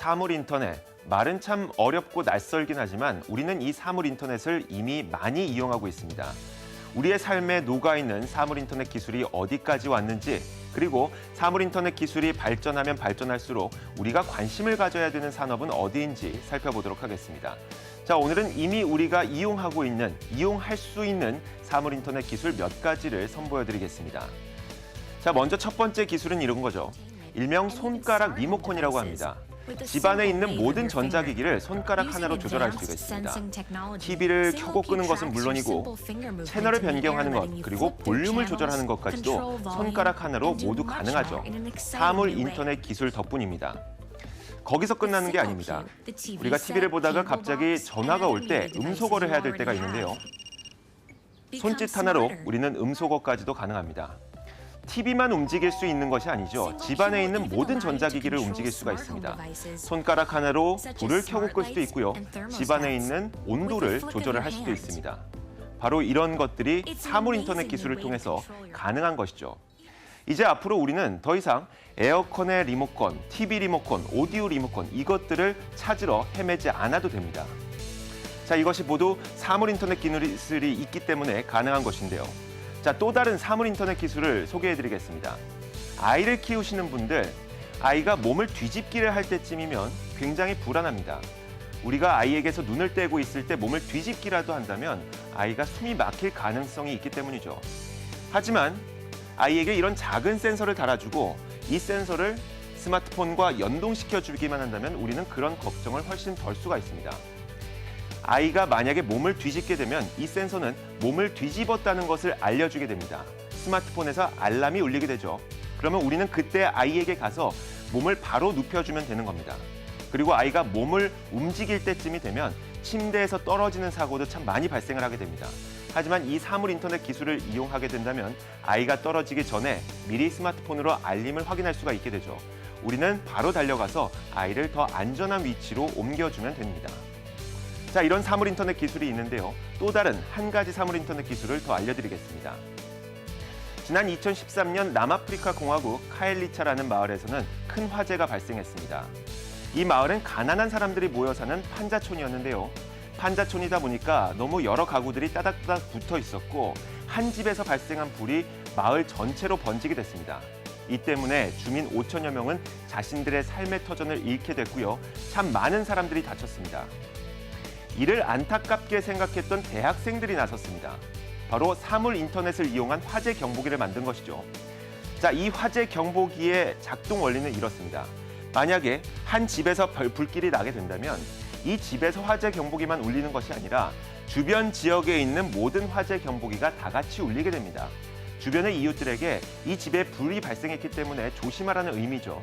사물 인터넷, 말은 참 어렵고 낯설긴 하지만 우리는 이 사물 인터넷을 이미 많이 이용하고 있습니다. 우리의 삶에 녹아있는 사물 인터넷 기술이 어디까지 왔는지, 그리고 사물 인터넷 기술이 발전하면 발전할수록 우리가 관심을 가져야 되는 산업은 어디인지 살펴보도록 하겠습니다. 자, 오늘은 이미 우리가 이용하고 있는, 이용할 수 있는 사물 인터넷 기술 몇 가지를 선보여드리겠습니다. 자, 먼저 첫 번째 기술은 이런 거죠. 일명 손가락 리모컨이라고 합니다. 집안에 있는 모든 전자기기를 손가락 하나로 조절할 수가 있습니다. TV를 켜고 끄는 것은 물론이고 채널을 변경하는 것, 그리고 볼륨을 조절하는 것까지도 손가락 하나로 모두 가능하죠. 사물 인터넷 기술 덕분입니다. 거기서 끝나는 게 아닙니다. 우리가 TV를 보다가 갑자기 전화가 올 때 음소거를 해야 될 때가 있는데요. 손짓 하나로 우리는 음소거까지도 가능합니다. TV만 움직일 수 있는 것이 아니죠. 집안에 있는 모든 전자기기를 움직일 수가 있습니다. 손가락 하나로 불을 켜고 끌 수도 있고요. 집안에 있는 온도를 조절을 할 수도 있습니다. 바로 이런 것들이 사물 인터넷 기술을 통해서 가능한 것이죠. 이제 앞으로 우리는 더 이상 에어컨의 리모컨, TV 리모컨, 오디오 리모컨 이것들을 찾으러 헤매지 않아도 됩니다. 자, 이것이 모두 사물 인터넷 기술이 있기 때문에 가능한 것인데요. 자, 또 다른 사물 인터넷 기술을 소개해드리겠습니다. 아이를 키우시는 분들, 아이가 몸을 뒤집기를 할 때쯤이면 굉장히 불안합니다. 우리가 아이에게서 눈을 떼고 있을 때 몸을 뒤집기라도 한다면 아이가 숨이 막힐 가능성이 있기 때문이죠. 하지만 아이에게 이런 작은 센서를 달아주고 이 센서를 스마트폰과 연동시켜주기만 한다면 우리는 그런 걱정을 훨씬 덜 수가 있습니다. 아이가 만약에 몸을 뒤집게 되면 이 센서는 몸을 뒤집었다는 것을 알려주게 됩니다. 스마트폰에서 알람이 울리게 되죠. 그러면 우리는 그때 아이에게 가서 몸을 바로 눕혀주면 되는 겁니다. 그리고 아이가 몸을 움직일 때쯤이 되면 침대에서 떨어지는 사고도 참 많이 발생을 하게 됩니다. 하지만 이 사물 인터넷 기술을 이용하게 된다면 아이가 떨어지기 전에 미리 스마트폰으로 알림을 확인할 수가 있게 되죠. 우리는 바로 달려가서 아이를 더 안전한 위치로 옮겨주면 됩니다. 자, 이런 사물 인터넷 기술이 있는데요. 또 다른 한 가지 사물 인터넷 기술을 더 알려드리겠습니다. 지난 2013년 남아프리카 공화국 카엘리차라는 마을에서는 큰 화재가 발생했습니다. 이 마을은 가난한 사람들이 모여 사는 판자촌이었는데요. 판자촌이다 보니까 너무 여러 가구들이 따닥따닥 붙어 있었고 한 집에서 발생한 불이 마을 전체로 번지게 됐습니다. 이 때문에 주민 5천여 명은 자신들의 삶의 터전을 잃게 됐고요. 참 많은 사람들이 다쳤습니다. 이를 안타깝게 생각했던 대학생들이 나섰습니다. 바로 사물 인터넷을 이용한 화재 경보기를 만든 것이죠. 자, 이 화재 경보기의 작동 원리는 이렇습니다. 만약에 한 집에서 불길이 나게 된다면 이 집에서 화재 경보기만 울리는 것이 아니라 주변 지역에 있는 모든 화재 경보기가 다 같이 울리게 됩니다. 주변의 이웃들에게 이 집에 불이 발생했기 때문에 조심하라는 의미죠.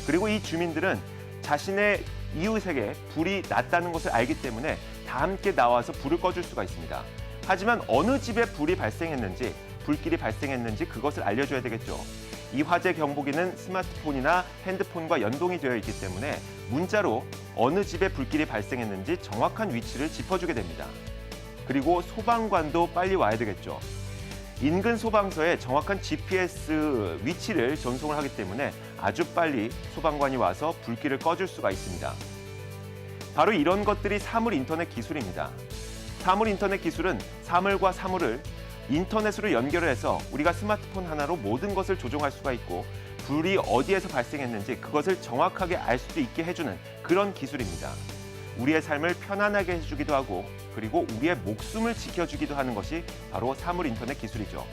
그리고 이 주민들은 자신의 이웃에게 불이 났다는 것을 알기 때문에 다 함께 나와서 불을 꺼줄 수가 있습니다. 하지만 어느 집에 불이 발생했는지, 불길이 발생했는지 그것을 알려줘야 되겠죠. 이 화재 경보기는 스마트폰이나 핸드폰과 연동이 되어 있기 때문에 문자로 어느 집에 불길이 발생했는지 정확한 위치를 짚어주게 됩니다. 그리고 소방관도 빨리 와야 되겠죠. 인근 소방서에 정확한 GPS 위치를 전송을 하기 때문에 아주 빨리 소방관이 와서 불길을 꺼줄 수가 있습니다. 바로 이런 것들이 사물 인터넷 기술입니다. 사물 인터넷 기술은 사물과 사물을 인터넷으로 연결을 해서 우리가 스마트폰 하나로 모든 것을 조종할 수가 있고 불이 어디에서 발생했는지 그것을 정확하게 알 수도 있게 해주는 그런 기술입니다. 우리의 삶을 편안하게 해주기도 하고 그리고 우리의 목숨을 지켜주기도 하는 것이 바로 사물 인터넷 기술이죠.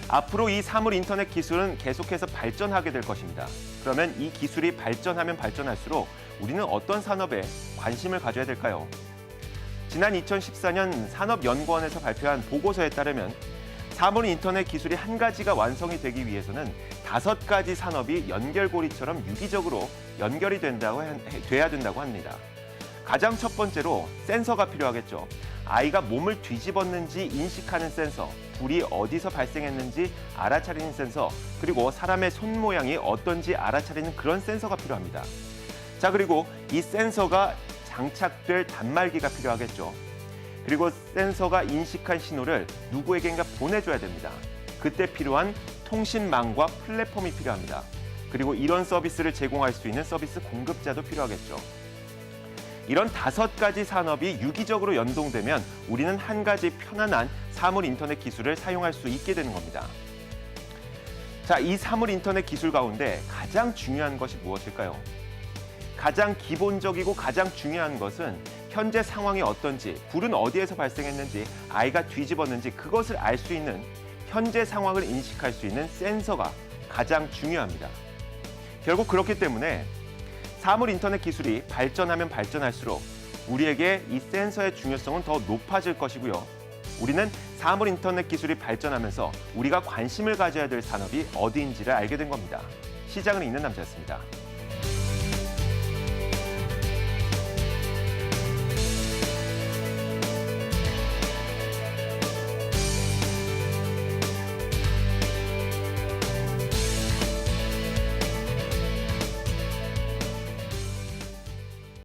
앞으로 이 사물 인터넷 기술은 계속해서 발전하게 될 것입니다. 그러면 이 기술이 발전하면 발전할수록 우리는 어떤 산업에 관심을 가져야 될까요? 지난 2014년 산업연구원에서 발표한 보고서에 따르면 사물 인터넷 기술이 한 가지가 완성이 되기 위해서는 5가지 산업이 연결고리처럼 유기적으로 연결이 돼야 된다고 합니다. 가장 첫 번째로 센서가 필요하겠죠. 아이가 몸을 뒤집었는지 인식하는 센서, 불이 어디서 발생했는지 알아차리는 센서, 그리고 사람의 손 모양이 어떤지 알아차리는 그런 센서가 필요합니다. 자, 그리고 이 센서가 장착될 단말기가 필요하겠죠. 그리고 센서가 인식한 신호를 누구에겐가 보내줘야 됩니다. 그때 필요한 통신망과 플랫폼이 필요합니다. 그리고 이런 서비스를 제공할 수 있는 서비스 공급자도 필요하겠죠. 이런 5가지 산업이 유기적으로 연동되면 우리는 한 가지 편안한 사물 인터넷 기술을 사용할 수 있게 되는 겁니다. 자, 이 사물 인터넷 기술 가운데 가장 중요한 것이 무엇일까요? 가장 기본적이고 가장 중요한 것은 현재 상황이 어떤지, 불은 어디에서 발생했는지, 아이가 뒤집었는지 그것을 알 수 있는 현재 상황을 인식할 수 있는 센서가 가장 중요합니다. 결국 그렇기 때문에 사물 인터넷 기술이 발전하면 발전할수록 우리에게 이 센서의 중요성은 더 높아질 것이고요. 우리는 사물 인터넷 기술이 발전하면서 우리가 관심을 가져야 될 산업이 어디인지를 알게 된 겁니다. 시장을 읽는 남자였습니다.